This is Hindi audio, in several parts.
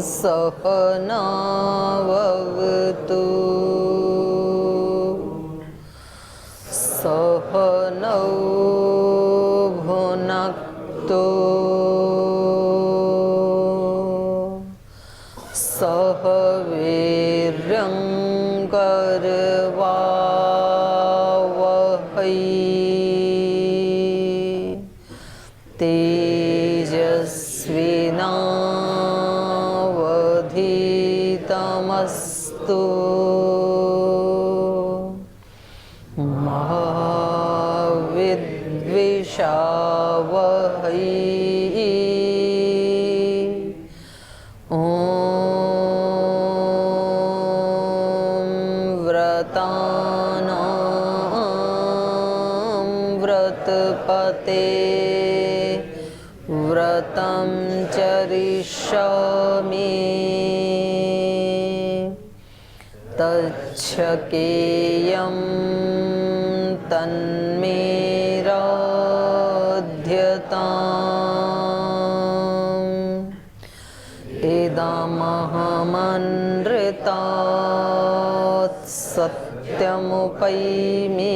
सहनाववतु सहनौ भुनक्तु सह वीर्यं करवावहै तेजस्विनावधीतमस्तु मा विद्विषावहै व्रतपते व्रतं चरिष्यामि तच्छकेयं तन्मे राध्यताम् इदमहमनृतात् सत्यमुपैमि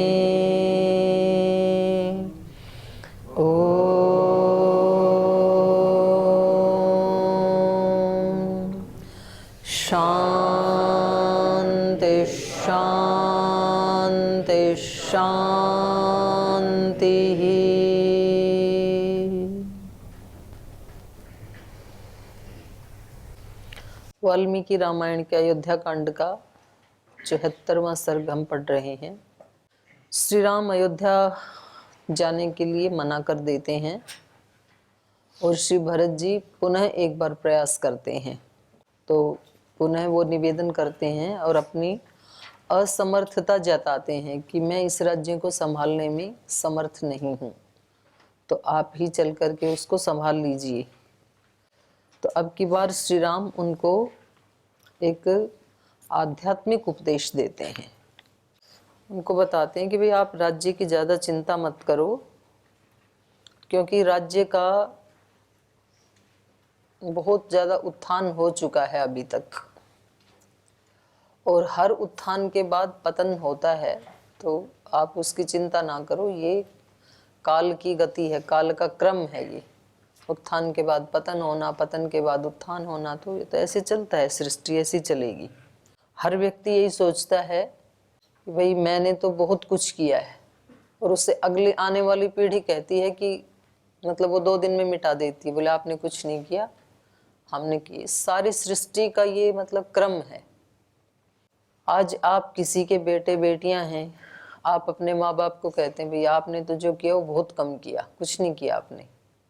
शांति शांति शांति। वाल्मीकि रामायण के अयोध्या कांड का 74वां सर्ग हम पढ़ रहे हैं। श्री राम अयोध्या जाने के लिए मना कर देते हैं और श्री भरत जी पुनः एक बार प्रयास करते हैं। तो पुनः वो निवेदन करते हैं और अपनी असमर्थता जताते हैं कि मैं इस राज्य को संभालने में समर्थ नहीं हूँ, तो आप ही चल करके उसको संभाल लीजिए। तो अब की बार श्री राम उनको एक आध्यात्मिक उपदेश देते हैं। उनको बताते हैं कि भाई आप राज्य की ज़्यादा चिंता मत करो, क्योंकि राज्य का बहुत ज़्यादा उत्थान हो चुका है अभी तक, और हर उत्थान के बाद पतन होता है। तो आप उसकी चिंता ना करो, ये काल की गति है, काल का क्रम है। ये उत्थान के बाद पतन होना, पतन के बाद उत्थान होना, तो ये तो ऐसे चलता है, सृष्टि ऐसी चलेगी। हर व्यक्ति यही सोचता है कि भाई मैंने तो बहुत कुछ किया है, और उससे अगली आने वाली पीढ़ी कहती है कि मतलब वो 2 दिन में मिटा देती है, बोले आपने कुछ नहीं किया, हमने की। सारी सृष्टि का ये मतलब क्रम है। आज आप किसी के बेटे बेटियां हैं, आप अपने माँ बाप को कहते हैं भाई आपने तो जो किया वो बहुत कम किया, कुछ नहीं किया आपने,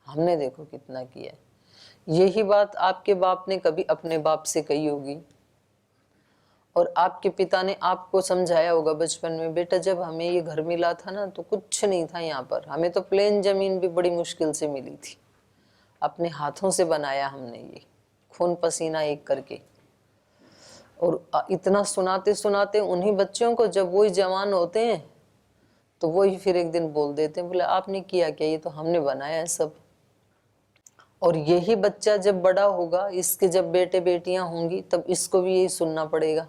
हमने देखो कितना किया। यही बात आपके बाप ने कभी अपने बाप से कही होगी, और आपके पिता ने आपको समझाया होगा बचपन में, बेटा जब हमें ये घर मिला था ना तो कुछ नहीं था यहाँ पर, हमें तो प्लेन जमीन भी बड़ी मुश्किल से मिली थी, अपने हाथों से बनाया हमने ये, खून पसीना एक करके। और इतना सुनाते सुनाते उन्हीं बच्चों को जब वही जवान होते हैं तो वही फिर एक दिन बोल देते हैं, बोले आपने किया क्या, ये तो हमने बनाया है सब। और यही बच्चा जब बड़ा होगा, इसके जब बेटे बेटियां होंगी, तब इसको भी यही सुनना पड़ेगा।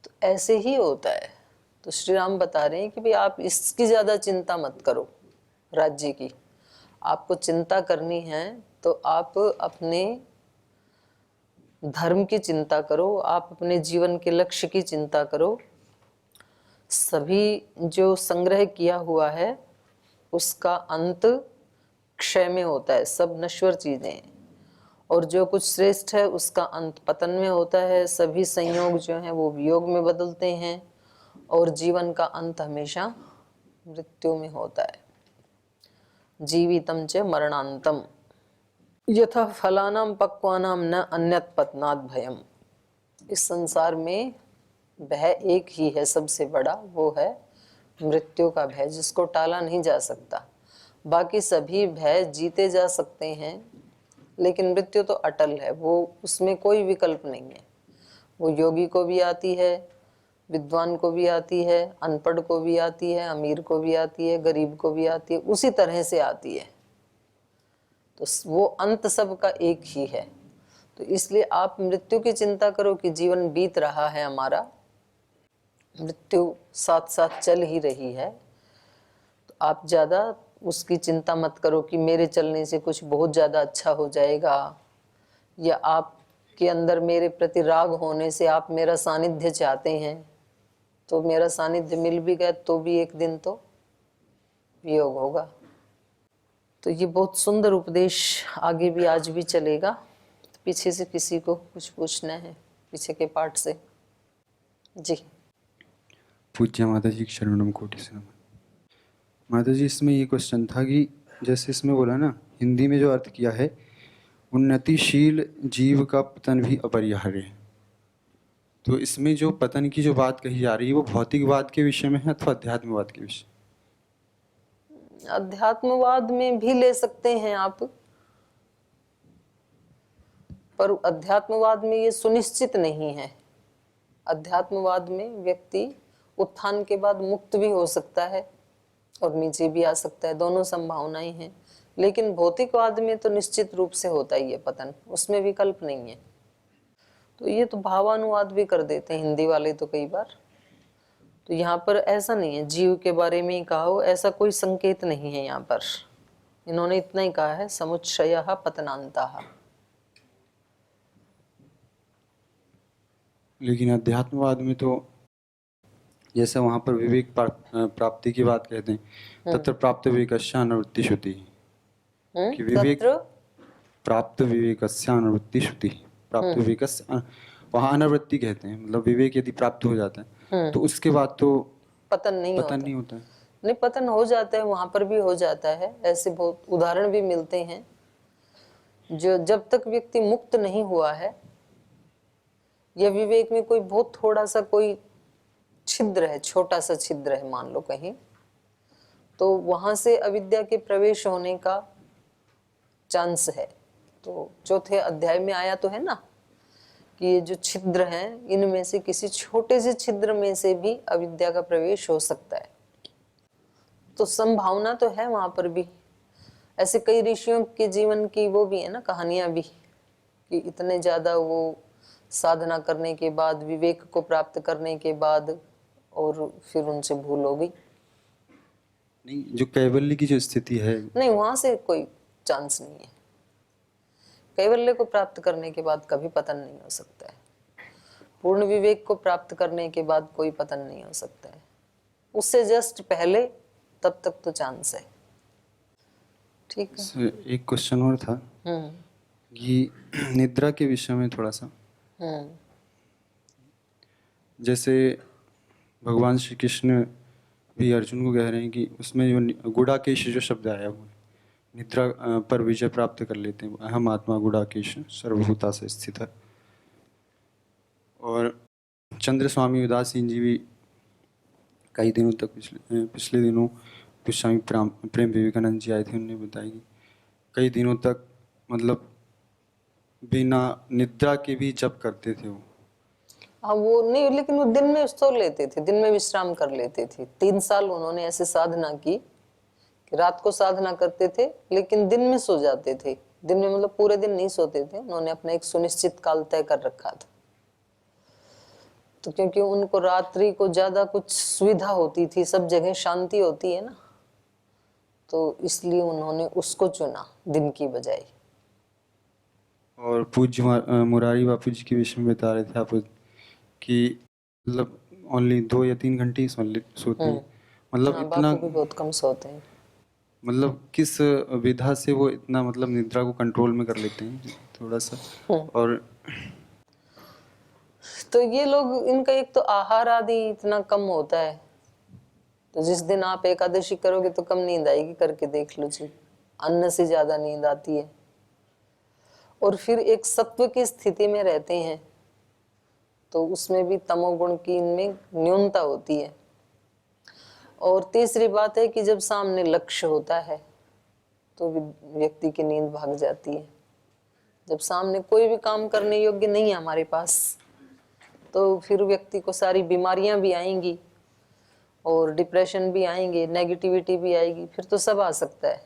तो ऐसे ही होता है। तो श्री राम बता रहे हैं कि भाई आप इसकी ज्यादा चिंता मत करो राज्य की। आपको चिंता करनी है तो आप अपने धर्म की चिंता करो, आप अपने जीवन के लक्ष्य की चिंता करो। सभी जो संग्रह किया हुआ है उसका अंत क्षय में होता है, सब नश्वर चीजें हैं, और जो कुछ श्रेष्ठ है उसका अंत पतन में होता है। सभी संयोग जो हैं वो वियोग में बदलते हैं, और जीवन का अंत हमेशा मृत्यु में होता है। जीवितम च मरणांतम यथा फलानाम पक्वानाम न अन्यत पतनात् भयम। इस संसार में भय एक ही है सबसे बड़ा, वो है मृत्यु का भय, जिसको टाला नहीं जा सकता। बाकी सभी भय जीते जा सकते हैं, लेकिन मृत्यु तो अटल है, वो उसमें कोई विकल्प नहीं है। वो योगी को भी आती है, विद्वान को भी आती है, अनपढ़ को भी आती है, अमीर को भी आती है, गरीब को भी आती है, उसी तरह से आती है। तो वो अंत सबका एक ही है। तो इसलिए आप मृत्यु की चिंता करो कि जीवन बीत रहा है हमारा, मृत्यु साथ साथ चल ही रही है। तो आप ज़्यादा उसकी चिंता मत करो कि मेरे चलने से कुछ बहुत ज़्यादा अच्छा हो जाएगा, या आपके अंदर मेरे प्रति राग होने से आप मेरा सानिध्य चाहते हैं, तो मेरा सानिध्य मिल भी गया तो भी एक दिन तो वियोग होगा। तो ये बहुत सुंदर उपदेश आगे भी आज भी चलेगा। तो पीछे से किसी को कुछ पूछना है पीछे के पाठ से? जी। पूज्य माता जी, शरणम कोटि से नमः। माता जी, इसमें ये क्वेश्चन था कि जैसे इसमें बोला ना, हिंदी में जो अर्थ किया है, उन्नतिशील जीव का पतन भी अपरिहार्य है, तो इसमें जो पतन की जो बात कही जा रही है वो भौतिकवाद के विषय में है अथवा अध्यात्मवाद के विषय? अध्यात्मवाद में भी ले सकते हैं आप, पर अध्यात्मवाद में ये सुनिश्चित नहीं है। अध्यात्मवाद में व्यक्ति उत्थान के बाद मुक्त भी हो सकता है और नीचे भी आ सकता है, दोनों संभावनाएं हैं। लेकिन भौतिकवाद में तो निश्चित रूप से होता ही है पतन, उसमें विकल्प नहीं है। तो ये तो भावानुवाद भी कर देते हैं हिंदी वाले तो कई बार। तो यहाँ पर ऐसा नहीं है, जीव के बारे में ही कहा हो ऐसा कोई संकेत नहीं है यहाँ पर। इन्होंने इतना ही कहा है, समुच्चयः पतनान्तः। लेकिन अध्यात्मवाद में तो जैसे वहाँ पर विवेक प्राप्ति की बात कहते हैं, तत्र प्राप्त विवेकस्य अनुवृत्ति श्रुति, कि विवेक प्राप्त विवेकस्य अनुवृत्ति श्रुति, प्राप्त विवेकस्य, वहाँ अनावृत्ति कहते हैं, मतलब विवेक यदि प्राप्त हो जाता है तो उसके बाद तो पतन नहीं होता है। नहीं, पतन हो जाता है, वहां पर भी हो जाता है। ऐसे बहुत उदाहरण भी मिलते हैं। जो जब तक व्यक्ति मुक्त नहीं हुआ है, या विवेक में कोई बहुत थोड़ा सा कोई छिद्र है, छोटा सा छिद्र है मान लो कहीं, तो वहां से अविद्या के प्रवेश होने का चांस है। तो चौथे अध्याय में आया तो है ना कि ये जो छिद्र हैं, इनमें से किसी छोटे से छिद्र में से भी अविद्या का प्रवेश हो सकता है। तो संभावना तो है वहां पर भी। ऐसे कई ऋषियों के जीवन की वो भी है ना कहानियां भी, कि इतने ज्यादा वो साधना करने के बाद, विवेक को प्राप्त करने के बाद, और फिर उनसे भूल हो गई। नहीं, जो कैवल्य की जो स्थिति है, नहीं, वहां से कोई चांस नहीं है। कैवल्य को प्राप्त करने के बाद कभी पतन नहीं हो सकता है। पूर्ण विवेक को प्राप्त करने के बाद कोई पतन नहीं हो सकता है। उससे जस्ट पहले तब तक तो चांस है। ठीक है। एक क्वेश्चन और था कि निद्रा के विषय में थोड़ा सा, जैसे भगवान श्री कृष्ण भी अर्जुन को कह रहे हैं कि उसमें जो गुडाकेश जो शब्द आया हुआ है, निद्रा पर विजय प्राप्त कर लेते हैं, अहम आत्मा गुडाकेश सर्वभूता से स्थित है। और चंद्र स्वामी उदासीन जी भी कई दिनों तक, पिछले दिनों गोस्वामी प्रेम विवेकानंद जी आए थे, उन्होंने बताया कि कई दिनों तक मतलब बिना निद्रा के भी जप करते थे वो। हाँ, वो नहीं, लेकिन वो दिन में सो लेते थे, दिन में विश्राम कर लेते थे। 3 साल उन्होंने ऐसे साधना की कि रात को साधना करते थे लेकिन दिन में सो जाते थे। दिन में मतलब पूरे दिन नहीं सोते थे, उन्होंने अपना एक सुनिश्चित काल तय कर रखा था। तो क्योंकि उनको रात्रि को ज्यादा कुछ सुविधा होती थी, सब जगह शांति होती है ना, तो इसलिए उन्होंने उसको चुना दिन की बजाय। और पूज्य मुरारी बापू जी के विषय में बता रहे थे आप कि मतलब ओनली 2 या 3 घंटे ही सोते हैं, मतलब हाँ, इतना, बापू भी बहुत कम सोते हैं। मतलब किस विधा से वो इतना मतलब निद्रा को कंट्रोल में कर लेते हैं थोड़ा सा? और तो ये लोग, इनका एक तो आहार आदि इतना कम होता है, तो जिस दिन आप एकादशी करोगे तो कम नींद आएगी, करके देख लो जी, अन्न से ज्यादा नींद आती है। और फिर एक सत्व की स्थिति में रहते हैं, तो उसमें भी तमोगुण की इनमें न्यूनता होती है। और तीसरी बात है कि जब सामने लक्ष्य होता है तो व्यक्ति की नींद भाग जाती है। जब सामने कोई भी काम करने योग्य नहीं है हमारे पास, तो फिर व्यक्ति को सारी बीमारियां भी आएंगी और डिप्रेशन भी आएंगे, नेगेटिविटी भी आएगी, फिर तो सब आ सकता है।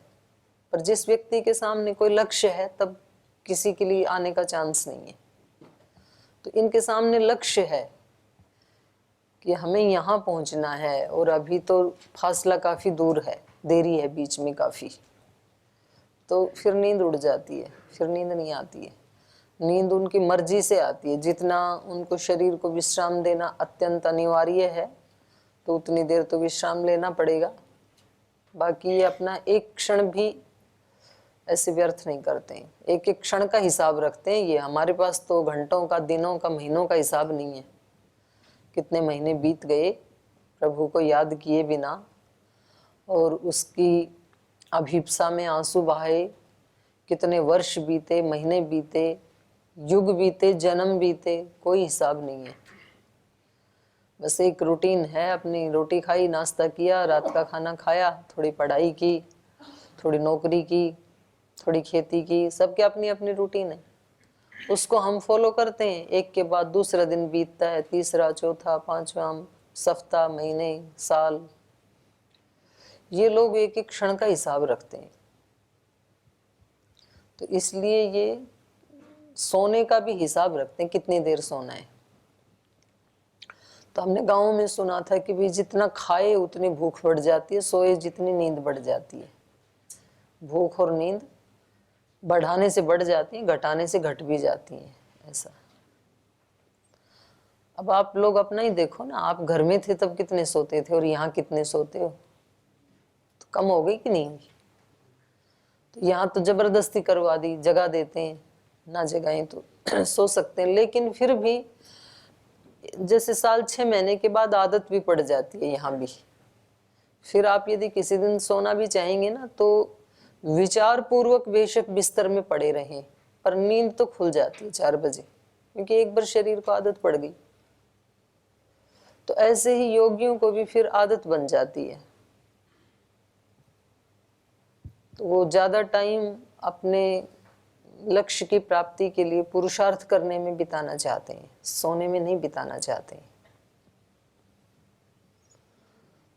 पर जिस व्यक्ति के सामने कोई लक्ष्य है, तब किसी के लिए आने का चांस नहीं है। तो इनके सामने लक्ष्य है कि हमें यहाँ पहुँचना है, और अभी तो फासला काफ़ी दूर है, देरी है बीच में काफ़ी। तो फिर नींद उड़ जाती है, फिर नींद नहीं आती है। नींद उनकी मर्जी से आती है। जितना उनको शरीर को विश्राम देना अत्यंत अनिवार्य है तो उतनी देर तो विश्राम लेना पड़ेगा। बाकी ये अपना एक क्षण भी ऐसे व्यर्थ नहीं करते हैं, एक एक क्षण का हिसाब रखते हैं। ये हमारे पास तो घंटों का, दिनों का, महीनों का हिसाब नहीं है। कितने महीने बीत गए प्रभु को याद किए बिना, और उसकी अभिप्सा में आंसू बहाए, कितने वर्ष बीते, महीने बीते, युग बीते, जन्म बीते, कोई हिसाब नहीं है। बस एक रूटीन है, अपनी रोटी खाई, नाश्ता किया, रात का खाना खाया, थोड़ी पढ़ाई की, थोड़ी नौकरी की, थोड़ी खेती की, सबके अपनी अपनी रूटीन है। उसको हम फॉलो करते हैं। एक के बाद दूसरा दिन बीतता है, तीसरा, चौथा, पांचवा, सप्ताह, महीने, साल। ये लोग एक एक क्षण का हिसाब रखते हैं। तो इसलिए ये सोने का भी हिसाब रखते हैं, कितनी देर सोना है। तो हमने गाँव में सुना था कि भाई जितना खाए उतनी भूख बढ़ जाती है, सोए जितनी नींद बढ़ जाती है। भूख और नींद बढ़ाने से बढ़ जाती है, घटाने से घट भी जाती है, ऐसा। अब आप लोग अपना ही देखो ना, आप घर में थे तब कितने सोते थे और यहाँ कितने सोते हो, तो कम हो गई कि नहीं? तो यहाँ तो जबरदस्ती करवा दी, जगा देते हैं, ना जगाएं तो सो सकते हैं। लेकिन फिर भी जैसे साल 6 महीने के बाद आदत भी पड़ जाती है यहाँ भी। फिर आप यदि किसी दिन सोना भी चाहेंगे ना, तो विचार पूर्वक बेशक बिस्तर में पड़े रहें, पर नींद तो खुल जाती है 4 बजे, क्योंकि एक बार शरीर को आदत पड़ गई। तो ऐसे ही योगियों को भी फिर आदत बन जाती है, तो वो ज्यादा टाइम अपने लक्ष्य की प्राप्ति के लिए पुरुषार्थ करने में बिताना चाहते हैं, सोने में नहीं बिताना चाहते हैं।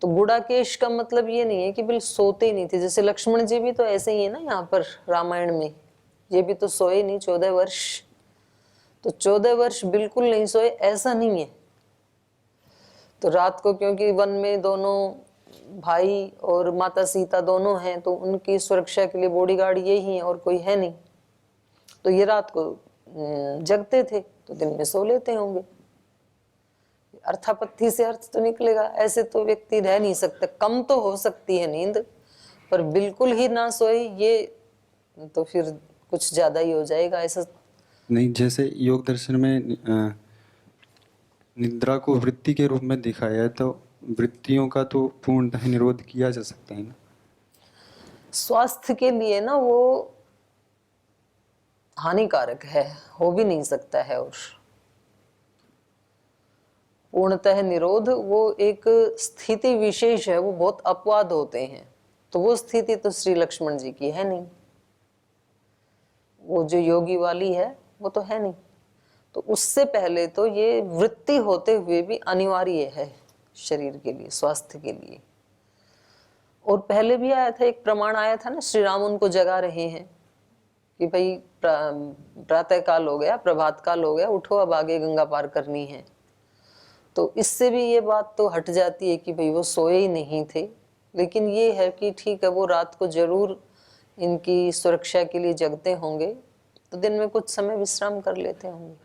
तो गुड़ाकेश का मतलब ये नहीं है कि बिल्कुल सोते ही नहीं थे। जैसे लक्ष्मण जी भी तो ऐसे ही है ना, यहाँ पर रामायण में ये भी तो सोए नहीं 14 वर्ष। तो 14 वर्ष बिल्कुल नहीं सोए ऐसा नहीं है। तो रात को, क्योंकि वन में दोनों भाई और माता सीता दोनों हैं, तो उनकी सुरक्षा के लिए बॉडीगार्ड यही है और कोई है नहीं। तो ये रात को जगते थे, तो दिन में सो लेते होंगे। अर्थापत्ति से अर्थ तो निकलेगा। ऐसे तो व्यक्ति रह नहीं सकता। कम तो हो सकती है नींद, पर बिल्कुल ही ना सोए ये तो फिर कुछ ज्यादा ही हो जाएगा। ऐसा नहीं, जैसे योग दर्शन में निद्रा को वृत्ति के रूप में दिखाया है, तो वृत्तियों का तो पूर्णतः निरोध किया जा सकता है ना। स्वास्थ्य के लिए ना वो हानिकारक है, हो भी नहीं सकता है। और पूर्णतः निरोध वो एक स्थिति विशेष है, वो बहुत अपवाद होते हैं। तो वो स्थिति तो श्री लक्ष्मण जी की है नहीं, वो जो योगी वाली है वो तो है नहीं। तो उससे पहले तो ये वृत्ति होते हुए भी अनिवार्य है शरीर के लिए, स्वास्थ्य के लिए। और पहले भी आया था, एक प्रमाण आया था ना, श्री राम उनको जगा रहे हैं कि भाई प्रातः काल हो गया, प्रभात काल हो गया, उठो अब आगे गंगा पार करनी है। तो इससे भी ये बात तो हट जाती है कि भाई वो सोए ही नहीं थे। लेकिन ये है कि ठीक है, वो रात को जरूर इनकी सुरक्षा के लिए जगते होंगे, तो दिन में कुछ समय विश्राम कर लेते होंगे।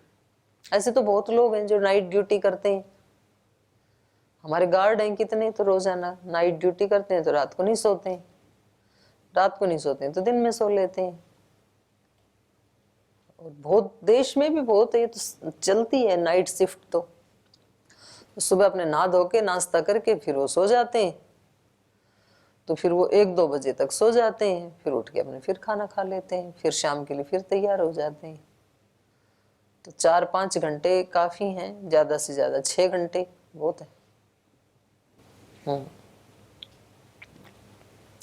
ऐसे तो बहुत लोग हैं जो नाइट ड्यूटी करते हैं। हमारे गार्ड हैं कितने, तो रोजाना नाइट ड्यूटी करते हैं, तो रात को नहीं सोते हैं। रात को नहीं सोते हैं तो दिन में सो लेते हैं। और बहुत देश में भी बहुत है, तो चलती है नाइट शिफ्ट। तो सुबह अपने नहा धो के नाश्ता करके फिर वो सो जाते हैं। तो फिर वो 1-2 बजे तक सो जाते हैं, फिर उठ के अपने फिर खाना खा लेते हैं, फिर शाम के लिए फिर तैयार हो जाते हैं। तो 4-5 घंटे काफी हैं, ज्यादा से ज्यादा 6 घंटे बहुत है।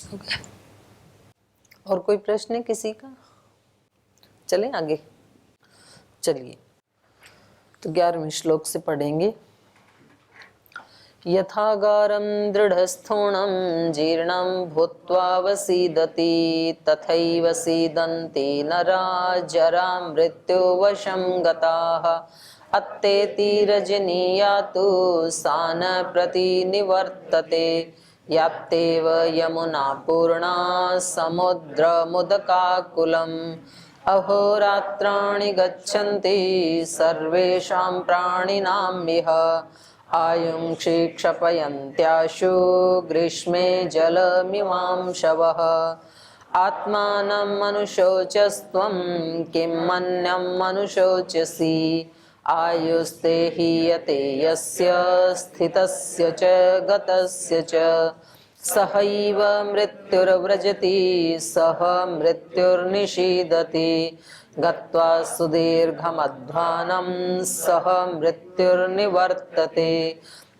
okay. और कोई प्रश्न है किसी का? चलें आगे। चलिए, तो 11वें श्लोक से पढ़ेंगे यथागारं दृढस्थूणं जीर्णं भूत्वा वसीदति तथैव सीदन्ति नरा जरा मृत्युवशं गताः अत्तेति रजनीयातु सा न प्रतिनिवर्तते याप्तेव यमुना पूर्णा समुद्रमुदकाकुलम् अहोरात्राणि गच्छन्ति सर्वेषां प्राणिनां इह आयुं क्षिक्षपयन्त्याशु ग्रीष्मे जलमिमांशवः आत्मानं मनुषोचस्त्वं किं मन्यं मनुषोचसि आयुस्ते हीयते यस्य स्थितस्य च गतस्य च सहैव मृत्युर्व्रजति सह मृत्युर्निषीदति गत्वा सुदीर्घमध्वानं सह मृत्युर्निवर्तते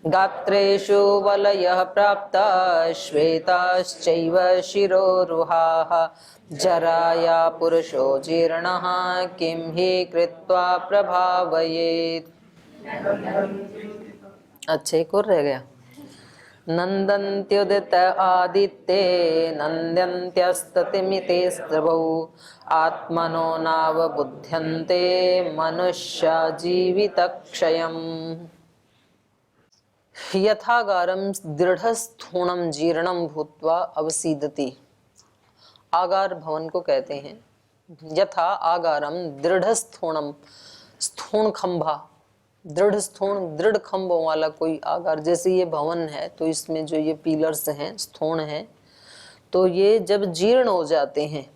गात्रेषु वलयः प्राप्ता श्वेताश्चैव शिरोरुहाः जराया पुरुषो जीर्णः किं हि कृत्वा प्रभावयेत्। अच्छा एक और रह गया। नंदन्त्युदित आदित्ये नन्द्यन्त्यस्ततिमिते स्त्रवौ आत्मनो नावबुध्यन्ते मनुष्या जीवितक्षयम् यथागारं दृढ़स्थूणं जीर्णं भूत्वा अवसीदति। आगार भवन को कहते हैं। यथा आगारम दृढ़स्थूणम, स्थूण खंभा, दृढ़ स्थूण, दृढ़ खंभों वाला कोई आगार। जैसे ये भवन है तो इसमें जो ये पिलर्स हैं, स्थूण हैं, तो ये जब जीर्ण हो जाते हैं,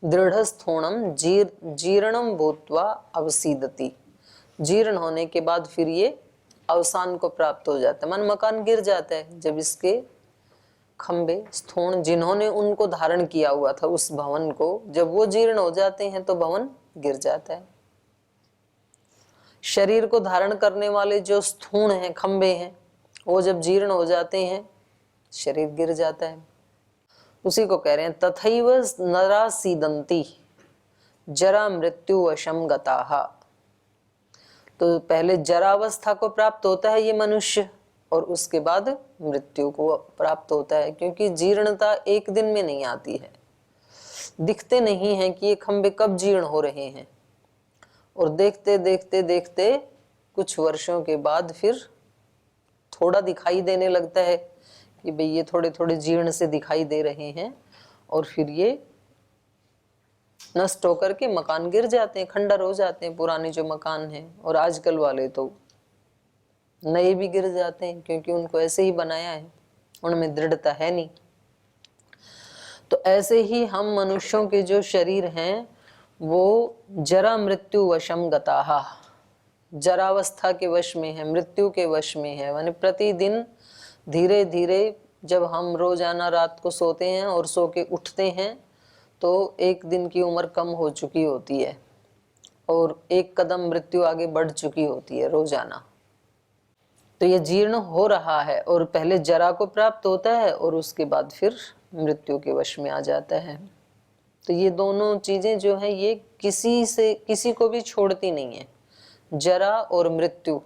दृढ़ स्थूणम जीर्णम भूत्वा अवसीदति, जीर्ण होने के बाद फिर ये अवसान को प्राप्त हो जाता है। मन मकान गिर जाता है जब इसके खंबे स्थूण जिन्होंने उनको धारण किया हुआ था उस भवन को, जब वो जीर्ण हो जाते हैं तो भवन गिर जाता है। शरीर को धारण करने वाले जो स्थूण हैं, खंबे हैं, वो जब जीर्ण हो जाते हैं शरीर गिर जाता है। उसी को कह रहे हैं तथैव नरा सीदंती जरा मृत्यु वशम गताः। तो पहले जरावस्था को प्राप्त होता है ये मनुष्य और उसके बाद मृत्यु को प्राप्त होता है, क्योंकि जीर्णता एक दिन में नहीं आती है। दिखते नहीं हैं कि ये खंबे कब जीर्ण हो रहे हैं, और देखते देखते देखते कुछ वर्षों के बाद फिर थोड़ा दिखाई देने लगता है कि भाई ये थोड़े थोड़े जीर्ण से दिखाई दे रहे हैं, और फिर ये नष्ट होकर के मकान गिर जाते हैं, खंडर हो जाते हैं पुराने जो मकान हैं। और आजकल वाले तो नए भी गिर जाते हैं, क्योंकि उनको ऐसे ही बनाया है, उनमें दृढ़ता है नहीं। तो ऐसे ही हम मनुष्यों के जो शरीर हैं वो जरा मृत्यु वशम गताः, जरावस्था के वश में है, मृत्यु के वश में है। माने प्रतिदिन धीरे धीरे जब हम रोजाना रात को सोते हैं और सो के उठते हैं तो एक दिन की उम्र कम हो चुकी होती है और एक कदम मृत्यु आगे बढ़ चुकी होती है रोजाना। तो ये जीर्ण हो रहा है और पहले जरा को प्राप्त होता है और उसके बाद फिर मृत्यु के वश में आ जाता है। तो ये दोनों चीजें जो है ये किसी को भी छोड़ती नहीं है। जरा और मृत्यु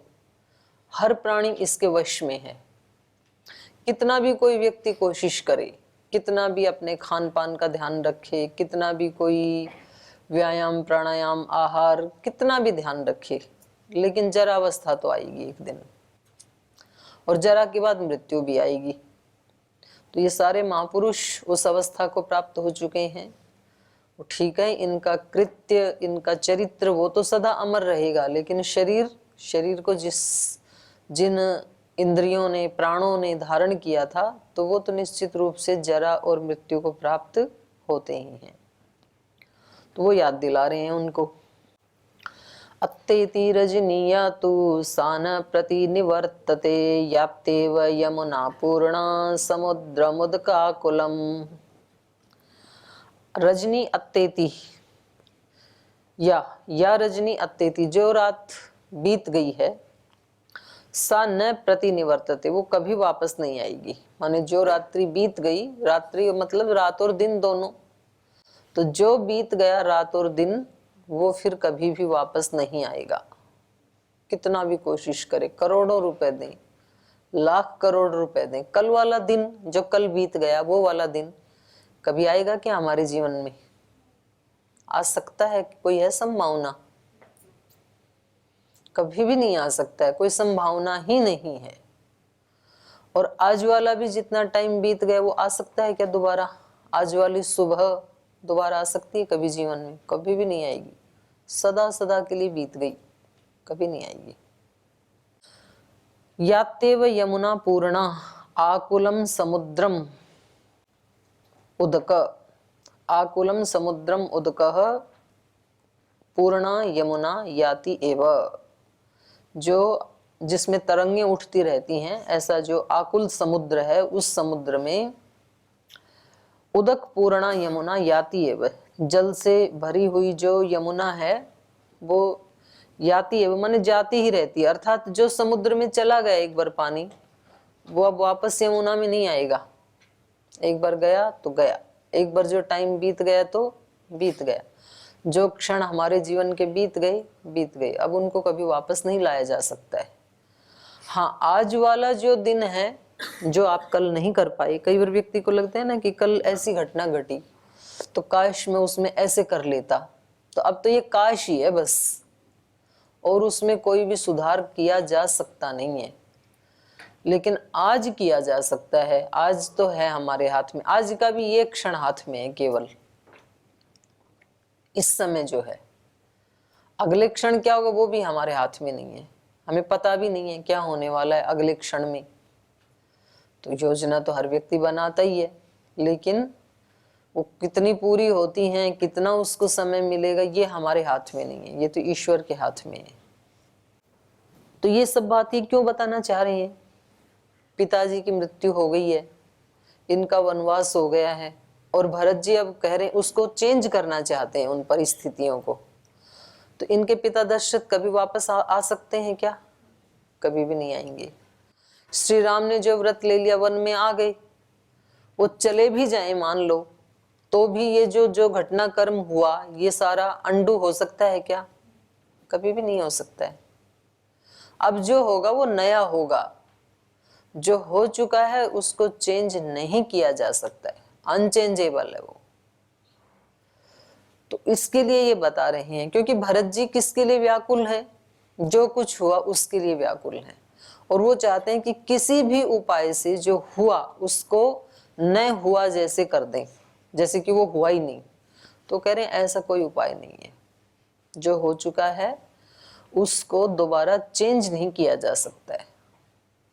हर प्राणी इसके वश में है। कितना भी कोई व्यक्ति कोशिश करे, कितना भी अपने खान पान का ध्यान रखे, कितना भी कोई व्यायाम प्राणायाम आहार कितना भी ध्यान रखे, लेकिन जरा अवस्था तो आएगी एक दिन, और जरा के बाद मृत्यु भी आएगी। तो ये सारे महापुरुष उस अवस्था को प्राप्त हो चुके हैं। ठीक है, इनका कृत्य, इनका चरित्र वो तो सदा अमर रहेगा, लेकिन शरीर को जिन इंद्रियों ने, प्राणों ने धारण किया था, तो वो तो निश्चित रूप से जरा और मृत्यु को प्राप्त होते ही हैं। तो वो याद दिला रहे हैं उनको। अत्तेति रजनीया तु सा न प्रतिनिवर्तते याप्तेव यमुना पूर्णा समुद्रमुदकाकुलम्। रजनी अत्तेति, या रजनी अत्तेति, जो रात बीत गई है, सा न प्रतिनिवर्तते, वो कभी वापस नहीं आएगी। माने जो रात्रि बीत गई, रात्रि मतलब रात और दिन दोनों, तो जो बीत गया रात और दिन वो फिर कभी भी वापस नहीं आएगा। कितना भी कोशिश करे, करोड़ों रुपए दें, लाख करोड़ रुपए दें, कल वाला दिन जो कल बीत गया वो वाला दिन कभी आएगा क्या हमारे जीवन में? आ सकता है? कोई है संभावना? कभी भी नहीं आ सकता है, कोई संभावना ही नहीं है। और आज वाला भी जितना टाइम बीत गया वो आ सकता है क्या दोबारा? आज वाली सुबह दोबारा आ सकती है कभी जीवन में? कभी भी नहीं आएगी। सदा सदा के लिए बीत गई, कभी नहीं आएगी। यातेव यमुना पूर्णा आकुलम समुद्रम उदक, आकुलम समुद्रम उदकः पूर्णा यमुना याति एव। जो जिसमें तरंगें उठती रहती हैं, ऐसा जो आकुल समुद्र है उस समुद्र में उदक पूर्णा यमुना याति एव, जल से भरी हुई जो यमुना है वो याति एव माने जाती ही रहती है। अर्थात जो समुद्र में चला गया एक बार पानी, वो अब वापस यमुना में नहीं आएगा। एक बार गया तो गया, एक बार जो टाइम बीत गया तो बीत गया। जो क्षण हमारे जीवन के बीत गए, अब उनको कभी वापस नहीं लाया जा सकता है। हाँ, आज वाला जो दिन है जो आप कल नहीं कर पाए, कई बार व्यक्ति को लगता है ना कि कल ऐसी घटना घटी तो काश मैं उसमें ऐसे कर लेता, तो अब तो ये काश ही है बस, और उसमें कोई भी सुधार किया जा सकता नहीं है। लेकिन आज किया जा सकता है, आज तो है हमारे हाथ में, आज का भी ये क्षण हाथ में है केवल, इस समय जो है। अगले क्षण क्या होगा वो भी हमारे हाथ में नहीं है, हमें पता भी नहीं है क्या होने वाला है अगले क्षण में। तो योजना तो हर व्यक्ति बनाता ही है, लेकिन वो कितनी पूरी होती हैं, कितना उसको समय मिलेगा, ये हमारे हाथ में नहीं है, ये तो ईश्वर के हाथ में है। तो ये सब बात ये क्यों बताना चाह रहे हैं? पिताजी की मृत्यु हो गई है, इनका वनवास हो गया है, और भरत जी अब कह रहे हैं उसको चेंज करना चाहते हैं उन परिस्थितियों को। तो इनके पिता दशरथ कभी वापस आ सकते हैं क्या? कभी भी नहीं आएंगे। श्री राम ने जो व्रत ले लिया, वन में आ गए, वो चले भी जाए मान लो, तो भी ये जो घटनाक्रम हुआ ये सारा अंडू हो सकता है क्या? कभी भी नहीं हो सकता है। अब जो होगा वो नया होगा, जो हो चुका है उसको चेंज नहीं किया जा सकता है, अनचेंजेबल है वो। तो इसके लिए ये बता रहे हैं, क्योंकि भरत जी किसके लिए व्याकुल है? जो कुछ हुआ उसके लिए व्याकुल है, और वो चाहते हैं कि किसी भी उपाय से जो हुआ उसको न हुआ जैसे कर दें, जैसे कि वो हुआ ही नहीं। तो कह रहे हैं ऐसा कोई उपाय नहीं है, जो हो चुका है उसको दोबारा चेंज नहीं किया जा सकता है।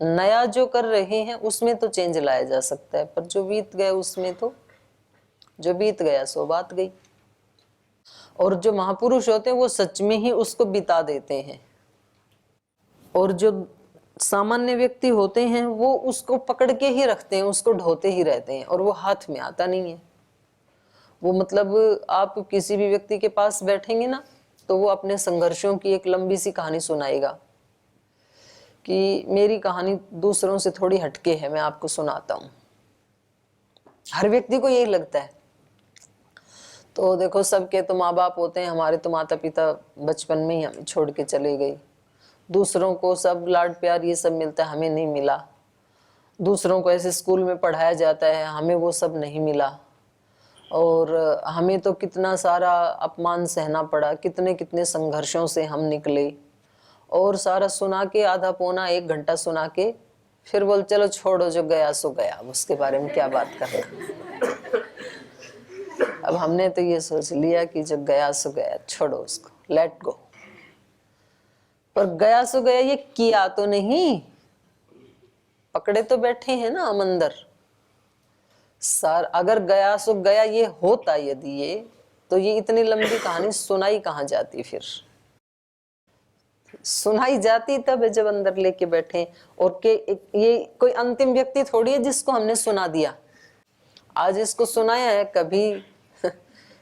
नया जो कर रहे हैं उसमें तो चेंज लाया जा सकता है, पर जो बीत गया उसमें तो जो बीत गया सो बात गई। और जो महापुरुष होते हैं वो सच में ही उसको बिता देते हैं, और जो सामान्य व्यक्ति होते हैं वो उसको पकड़ के ही रखते हैं, उसको ढोते ही रहते हैं, और वो हाथ में आता नहीं है। वो मतलब आप किसी भी व्यक्ति के पास बैठेंगे ना, तो वो अपने संघर्षों की एक लंबी सी कहानी सुनाएगा कि मेरी कहानी दूसरों से थोड़ी हटके है, मैं आपको सुनाता हूँ। हर व्यक्ति को यही लगता है। तो देखो, सबके तो माँ बाप होते हैं, हमारे तो माता पिता बचपन में ही हमें छोड़ के चले गए। दूसरों को सब लाड प्यार ये सब मिलता है, हमें नहीं मिला। दूसरों को ऐसे स्कूल में पढ़ाया जाता है, हमें वो सब नहीं मिला। और हमें तो कितना सारा अपमान सहना पड़ा, कितने कितने संघर्षों से हम निकले, और सारा सुना के आधा पौना एक घंटा सुना के फिर बोल चलो छोड़ो, जो गया सो गया, उसके बारे में क्या बात करना। अब हमने तो ये सोच लिया कि जो गया सो गया, छोड़ो उसको, लेट गो। पर गया सो गया ये किया तो नहीं, पकड़े तो बैठे हैं ना हम अंदर। सर अगर गया सो गया ये होता यदि ये, तो ये इतनी लंबी कहानी सुनाई कहाँ जाती? फिर सुनाई जाती तब है जब अंदर लेके बैठे। और के ये कोई अंतिम व्यक्ति थोड़ी है जिसको हमने सुना दिया, आज इसको सुनाया है, कभी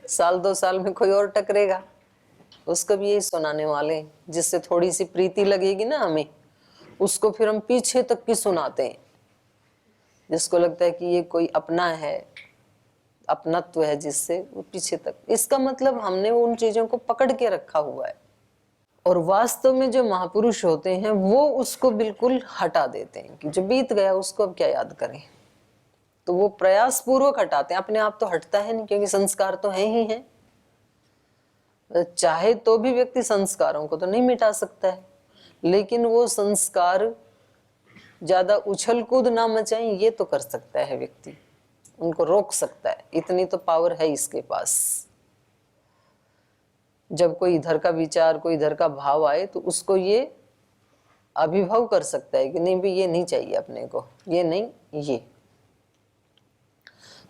साल 2 साल में कोई और टकरेगा, उसको भी यही सुनाने वाले, जिससे थोड़ी सी प्रीति लगेगी ना हमें, उसको फिर हम पीछे तक की सुनाते हैं, जिसको लगता है कि ये कोई अपना है, अपनत्व है जिससे, वो पीछे तक। इसका मतलब हमने उन चीजों को पकड़ के रखा हुआ है, और वास्तव में जो महापुरुष होते हैं वो उसको बिल्कुल हटा देते हैं कि जो बीत गया उसको अब क्या याद करें। तो वो प्रयास पूर्वक हटाते हैं, अपने आप तो हटता है नहीं, क्योंकि संस्कार तो है ही है। चाहे तो भी व्यक्ति संस्कारों को तो नहीं मिटा सकता है, लेकिन वो संस्कार ज्यादा उछल कूद ना मचाएं ये तो कर सकता है व्यक्ति, उनको रोक सकता है, इतनी तो पावर है इसके पास। जब कोई इधर का विचार, कोई इधर का भाव आए तो उसको ये अभिभव कर सकता है कि नहीं भी ये नहीं चाहिए अपने को, ये नहीं ये।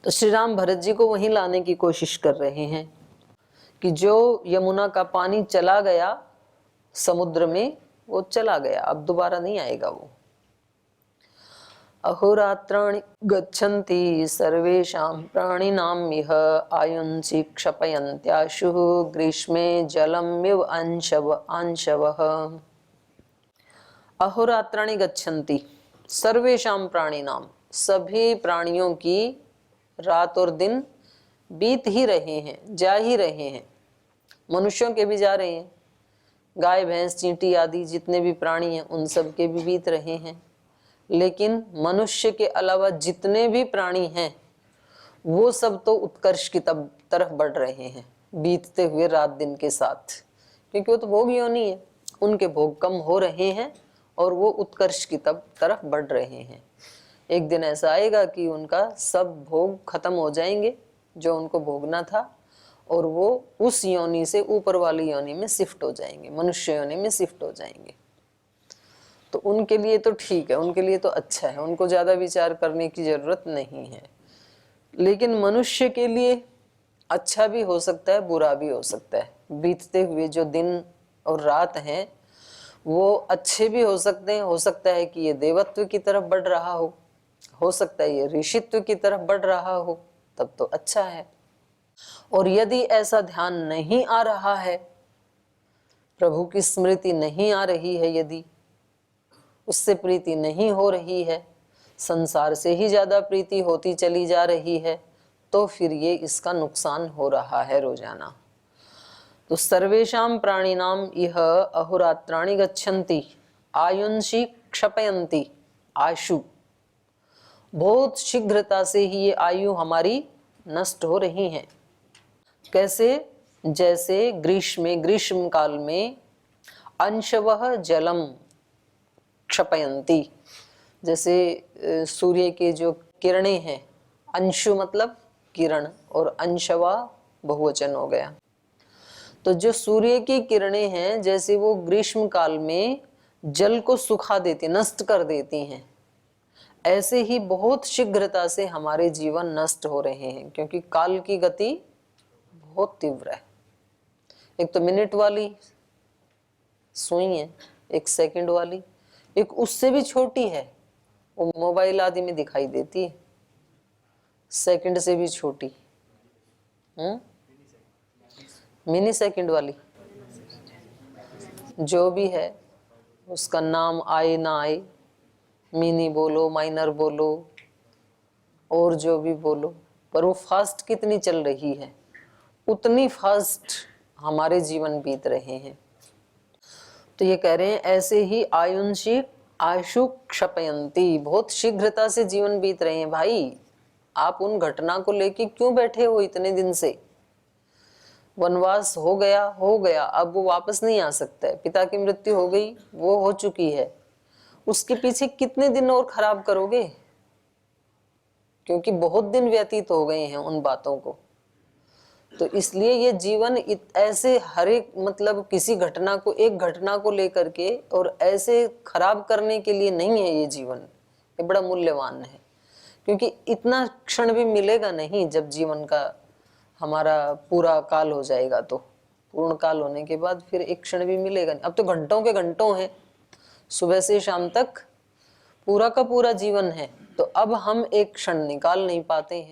तो श्री राम भरत जी को वहीं लाने की कोशिश कर रहे हैं कि जो यमुना का पानी चला गया समुद्र में, वो चला गया, अब दोबारा नहीं आएगा वो। अहोरात्राणि गच्छन्ति सर्वेषां प्राणिनां इह आयुंसि क्षपयन्त्याशुः ग्रीष्मे जलमिव अंशवः। अहोरात्राणि गच्छन्ति सर्वेषां प्राणिनां, सभी प्राणियों की रात और दिन बीत ही रहे हैं, जा ही रहे हैं। मनुष्यों के भी जा रहे हैं, गाय भैंस चींटी आदि जितने भी प्राणी हैं उन सब के भी बीत रहे हैं। लेकिन मनुष्य के अलावा जितने भी प्राणी हैं वो सब तो उत्कर्ष की तरफ बढ़ रहे हैं बीतते हुए रात दिन के साथ, क्योंकि वो तो भोग योनि है, उनके भोग कम हो रहे हैं और वो उत्कर्ष की तरफ बढ़ रहे हैं। एक दिन ऐसा आएगा कि उनका सब भोग खत्म हो जाएंगे जो उनको भोगना था, और वो उस योनि से ऊपर वाली योनि में शिफ्ट हो जाएंगे, मनुष्य योनि में शिफ्ट हो जाएंगे। तो उनके लिए तो ठीक है, उनके लिए तो अच्छा है, उनको ज्यादा विचार करने की जरूरत नहीं है। लेकिन मनुष्य के लिए अच्छा भी हो सकता है, बुरा भी हो सकता है। बीतते हुए जो दिन और रात हैं वो अच्छे भी हो सकते हैं, हो सकता है कि ये देवत्व की तरफ बढ़ रहा हो सकता है ये ऋषित्व की तरफ बढ़ रहा हो, तब तो अच्छा है। और यदि ऐसा ध्यान नहीं आ रहा है, प्रभु की स्मृति नहीं आ रही है, यदि उससे प्रीति नहीं हो रही है, संसार से ही ज्यादा प्रीति होती चली जा रही है, तो फिर ये इसका नुकसान हो रहा है रोजाना। तो सर्वेषां प्राणिनां इह अहोरात्राणि गच्छन्ति आयुंसि क्षपयन्ति आशु। बहुत शीघ्रता से ही ये आयु हमारी नष्ट हो रही है। कैसे? जैसे ग्रीष्म काल में अंशवः जलम क्षपयन्ति, जैसे सूर्य के जो किरणें हैं, अंशु मतलब किरण और अंशवा बहुवचन हो गया। तो जो सूर्य की किरणें हैं जैसे वो ग्रीष्म काल में जल को सुखा देती, नष्ट कर देती हैं, ऐसे ही बहुत शीघ्रता से हमारे जीवन नष्ट हो रहे हैं, क्योंकि काल की गति बहुत तीव्र है। एक तो मिनट वाली सुई है, एक सेकंड वाली, एक उससे भी छोटी है, वो मोबाइल आदि में दिखाई देती है, सेकंड से भी छोटी, मिनी सेकंड वाली। जो भी है उसका नाम आए ना आए, मिनी बोलो, माइनर बोलो और जो भी बोलो, पर वो फास्ट कितनी चल रही है, उतनी फास्ट हमारे जीवन बीत रहे हैं। तो ये कह रहे हैं ऐसे ही आयुंसि आशु क्षपयन्ति, बहुत शीघ्रता से जीवन बीत रहे हैं। भाई आप उन घटना को लेके क्यों बैठे हो इतने दिन से? वनवास हो गया, अब वो वापस नहीं आ सकता है। पिता की मृत्यु हो गई, वो हो चुकी है, उसके पीछे कितने दिन और खराब करोगे? क्योंकि बहुत दिन व्यतीत हो गए हैं उन बातों को। तो इसलिए ये जीवन ऐसे हर एक मतलब किसी घटना को, एक घटना को लेकर के और ऐसे खराब करने के लिए नहीं है ये जीवन। ये बड़ा मूल्यवान है, क्योंकि इतना क्षण भी मिलेगा नहीं। जब जीवन का हमारा पूरा काल हो जाएगा, तो पूर्ण काल होने के बाद फिर एक क्षण भी मिलेगा नहीं। अब तो घंटों के घंटों हैं, सुबह से शाम तक पूरा का पूरा जीवन है, तो अब हम एक क्षण निकाल नहीं पाते हैं।